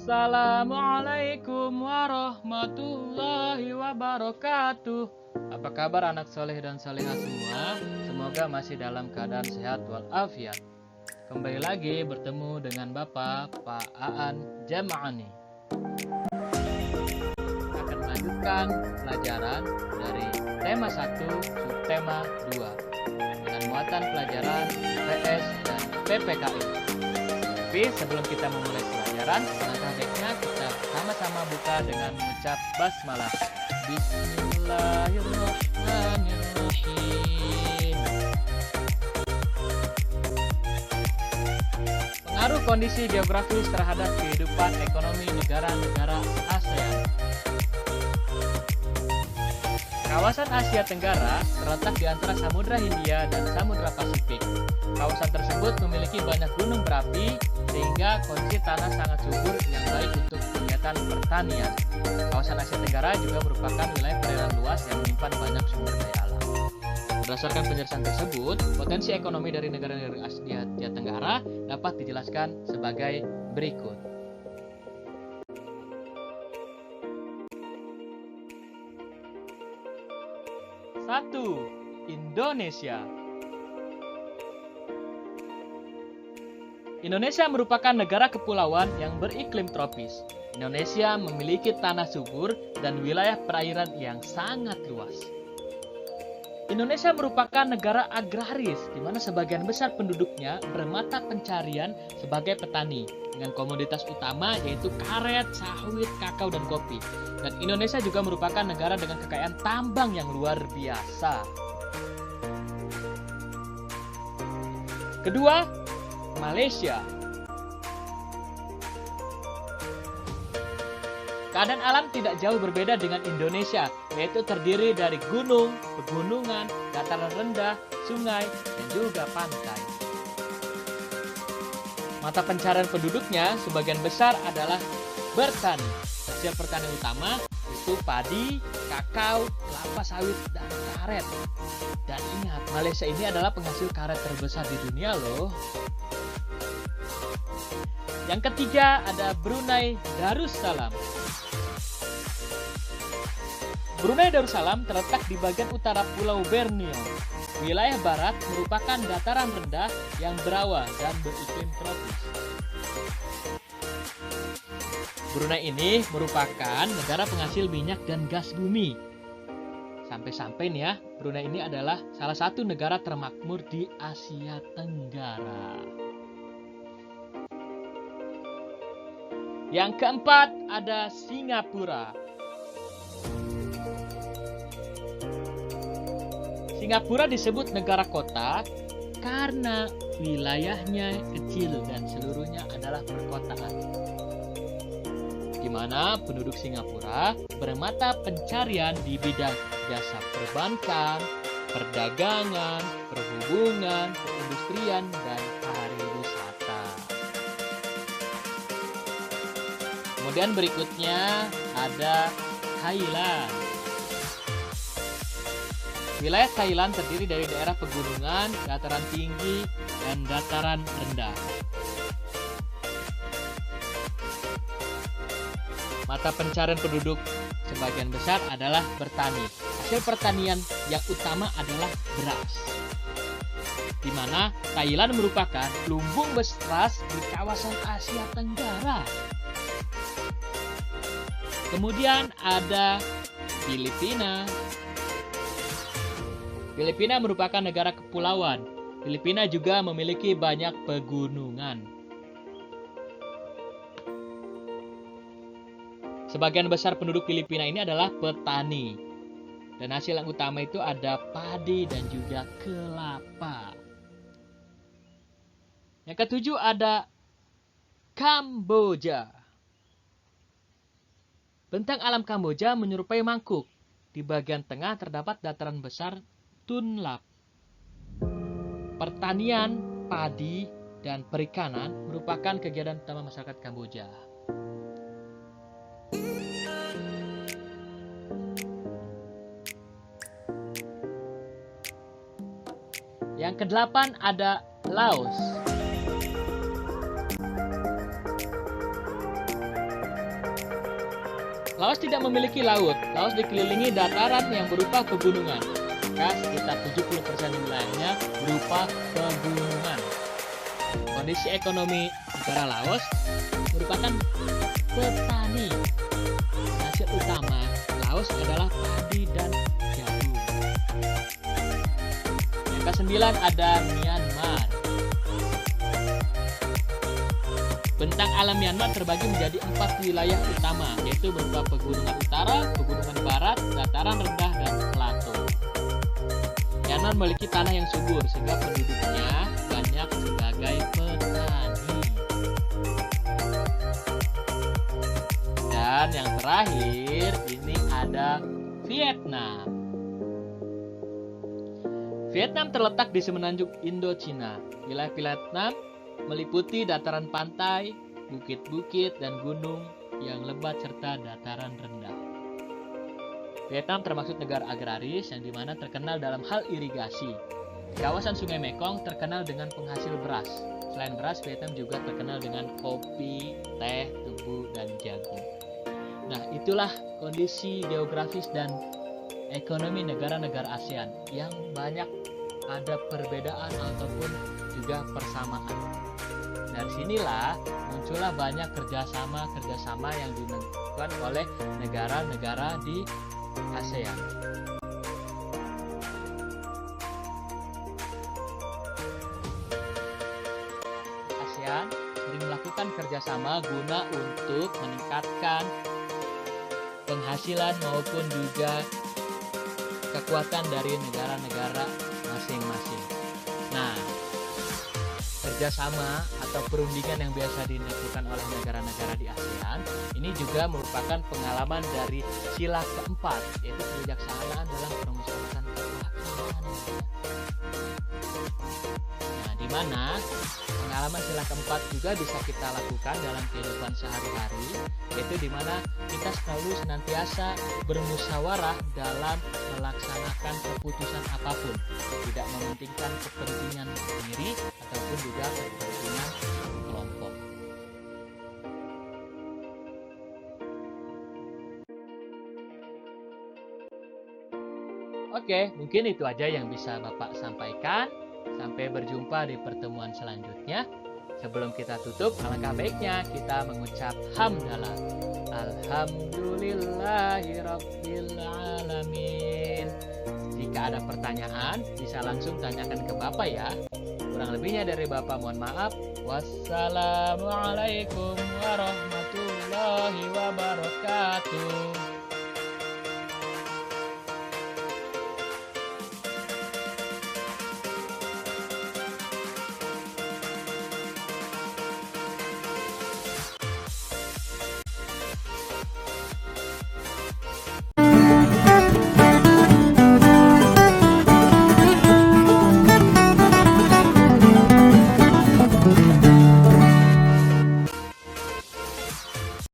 Assalamualaikum warahmatullahi wabarakatuh. Apa kabar anak soleh dan soleha semua? Semoga masih dalam keadaan sehat walafiat. Kembali lagi bertemu dengan Bapak Pak Aan Jamaani. Akan melanjutkan pelajaran dari tema 1 subtema 2 dengan muatan pelajaran PS dan PPKI. Tapi sebelum kita memulai pelajaran, langkah baiknya kita sama-sama buka dengan mengucap basmalah. Bismillahirrahmanirrahim. Pengaruh kondisi geografis terhadap kehidupan ekonomi negara-negara ASEAN. Kawasan Asia Tenggara terletak di antara Samudra Hindia dan Samudra Pasifik. Kawasan tersebut memiliki banyak gunung berapi sehingga kondisi tanah sangat subur yang baik untuk kegiatan pertanian. Kawasan Asia Tenggara juga merupakan wilayah perairan luas yang menyimpan banyak sumber daya alam. Berdasarkan penjelasan tersebut, potensi ekonomi dari negara-negara Asia Tenggara dapat dijelaskan sebagai berikut. Satu, Indonesia. Indonesia merupakan negara kepulauan yang beriklim tropis. Indonesia memiliki tanah subur dan wilayah perairan yang sangat luas. Indonesia merupakan negara agraris, di mana sebagian besar penduduknya bermata pencarian sebagai petani, dengan komoditas utama yaitu karet, sawit, kakao, dan kopi. Dan Indonesia juga merupakan negara dengan kekayaan tambang yang luar biasa. Kedua, Malaysia. Keadaan alam tidak jauh berbeda dengan Indonesia, yaitu terdiri dari gunung, pegunungan, dataran rendah, sungai, dan juga pantai. Mata pencarian penduduknya sebagian besar adalah bertani. Hasil pertanian utama itu padi, kakao, kelapa sawit, dan karet. Dan ingat, Malaysia ini adalah penghasil karet terbesar di dunia loh. Yang ketiga ada Brunei Darussalam. Brunei Darussalam terletak di bagian utara Pulau Borneo. Wilayah barat merupakan dataran rendah yang berawa dan beriklim tropis. Brunei ini merupakan negara penghasil minyak dan gas bumi. Sampai-sampai nih ya, Brunei ini adalah salah satu negara termakmur di Asia Tenggara. Yang keempat ada Singapura. Singapura disebut negara kota karena wilayahnya kecil dan seluruhnya adalah perkotaan. Di mana penduduk Singapura bermata pencarian di bidang jasa perbankan, perdagangan, perhubungan, perindustrian, dan pariwisata. Kemudian berikutnya ada Thailand. Wilayah Thailand terdiri dari daerah pegunungan, dataran tinggi, dan dataran rendah. Mata pencarian penduduk sebagian besar adalah bertani. Hasil pertanian yang utama adalah beras. Di mana Thailand merupakan lumbung beras di kawasan Asia Tenggara. Kemudian ada Filipina. Filipina merupakan negara kepulauan. Filipina juga memiliki banyak pegunungan. Sebagian besar penduduk Filipina ini adalah petani. Dan hasil yang utama itu ada padi dan juga kelapa. Yang ketujuh ada Kamboja. Bentang alam Kamboja menyerupai mangkuk. Di bagian tengah terdapat dataran besar Tun Lap. Pertanian, padi, dan perikanan merupakan kegiatan utama masyarakat Kamboja. Yang kedelapan ada Laos. Laos tidak memiliki laut. Laos dikelilingi dataran yang berupa pegunungan. Maka sekitar 70% wilayahnya berupa pegunungan. Kondisi ekonomi negara Laos merupakan petani. Hasil utama Laos adalah padi dan jagung. Yang ke-9 ada Myanmar. Bentang alam Myanmar terbagi menjadi 4 wilayah utama, yaitu berupa pegunungan utara, pegunungan barat, dataran rendah, dan plato. Myanmar memiliki tanah yang subur sehingga penduduknya banyak sebagai petani. Dan yang terakhir ini ada Vietnam. Vietnam terletak di semenanjung Indochina. Wilayah Vietnam meliputi dataran pantai, bukit-bukit, dan gunung yang lebat serta dataran rendah. Vietnam termasuk negara agraris yang dimana terkenal dalam hal irigasi. Kawasan Sungai Mekong terkenal dengan penghasil beras. Selain beras, Vietnam juga terkenal dengan kopi, teh, tebu, dan jagung. Nah, itulah kondisi geografis dan ekonomi negara-negara ASEAN yang banyak ada perbedaan ataupun juga persamaan. Dari sinilah muncullah banyak kerjasama yang dilakukan oleh negara-negara di ASEAN. ASEAN sering melakukan kerjasama guna untuk meningkatkan penghasilan maupun juga kekuatan dari negara-negara masing-masing. Nah, kerjasama atau perundingan yang biasa dilakukan oleh negara-negara di ASEAN ini juga merupakan pengalaman dari sila keempat, yaitu kebijaksanaan dalam permusyawaratan kehakiman. Nah, di mana pengalaman sila keempat juga bisa kita lakukan dalam kehidupan sehari-hari, yaitu di mana kita selalu senantiasa bermusyawarah dalam melaksanakan keputusan apapun, tidak mementingkan kepentingan sendiri ataupun juga kepentingan kelompok. Oke, mungkin itu aja yang bisa Bapak sampaikan. Sampai berjumpa di pertemuan selanjutnya. Sebelum kita tutup, alangkah baiknya kita mengucap hamdalah. Alhamdulillahirabbil alamin. Jika ada pertanyaan, bisa langsung tanyakan ke Bapak ya. Kurang lebihnya dari Bapak mohon maaf. Wassalamualaikum warahmatullahi wabarakatuh.